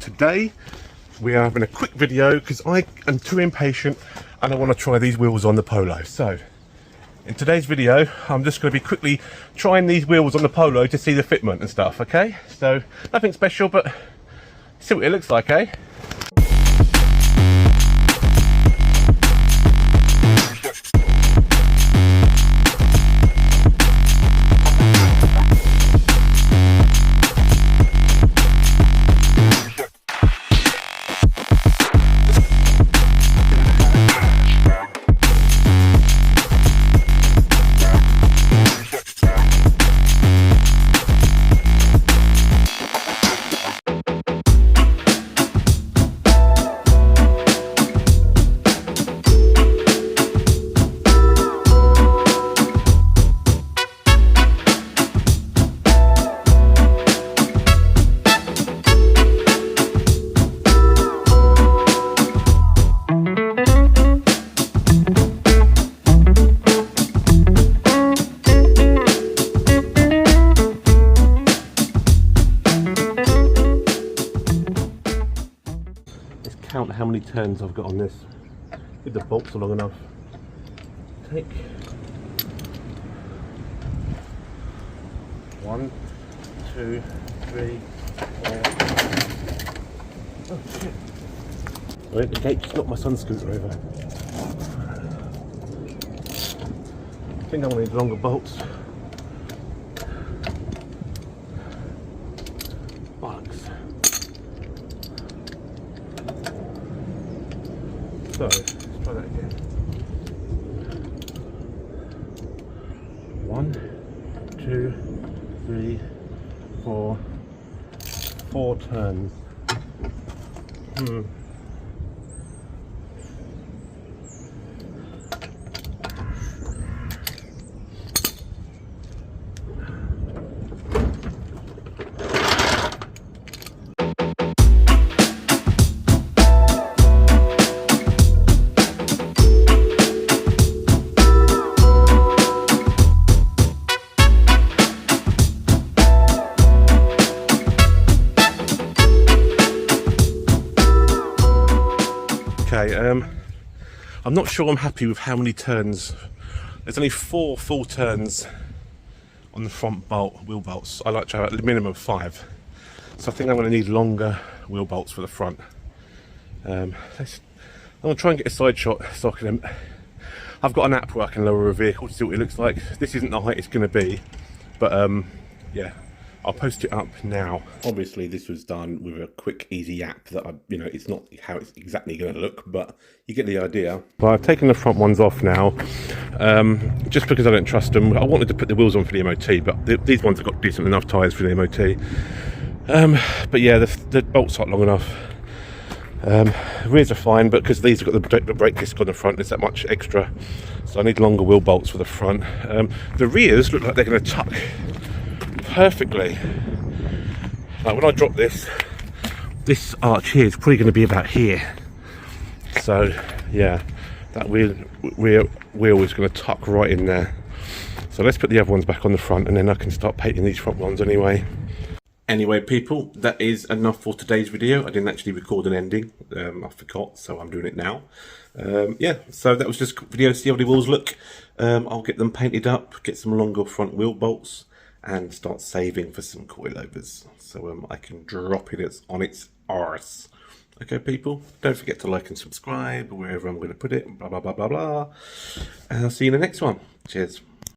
Today we are having a quick video because I am too impatient and I want to try these wheels on the Polo. So in today's video I'm just going to be quickly trying these wheels on the Polo to see the fitment and stuff. Okay, so nothing special, but see what it looks like, eh? Count how many turns I've got on this. If the bolts are long enough. Take 1, 2, 3, 4. Oh shit! Wait, the gate just knocked my sun scooter over. I think I'm gonna need longer bolts. Bollocks. So, let's try that again. 1, 2, 3, 4. 4 turns. Okay, I'm not sure I'm happy with how many turns. There's only 4 full turns on the front wheel bolts. I like to have a minimum of 5. So I think I'm going to need longer wheel bolts for the front. I'm going to try and get a side shot so I can... I've got an app where I can lower a vehicle to see what it looks like. This isn't the height it's going to be, but yeah. I'll post it up now. Obviously this was done with a quick, easy app that it's not how it's exactly going to look, but you get the idea. Well, I've taken the front ones off now, just because I don't trust them. I wanted to put the wheels on for the MOT, but these ones have got decent enough tyres for the MOT. But yeah, the bolts aren't long enough. Rears are fine, but because these have got the brake disc on the front, there's that much extra. So I need longer wheel bolts for the front. The rears look like they're going to tuck perfectly. Like when I drop this arch here is probably going to be about here. So yeah, that rear wheel is going to tuck right in there. So let's put the other ones back on the front and then I can start painting these front ones anyway. Anyway people, that is enough for today's video. I didn't actually record an ending, I forgot, so I'm doing it now. Yeah, so that was just a quick video to see how the wheels look. I'll get them painted up, get some longer front wheel bolts, and start saving for some coilovers so I can drop it on its arse. Okay people, don't forget to like and subscribe wherever I'm going to put it, blah blah blah blah blah, and I'll see you in the next one. Cheers.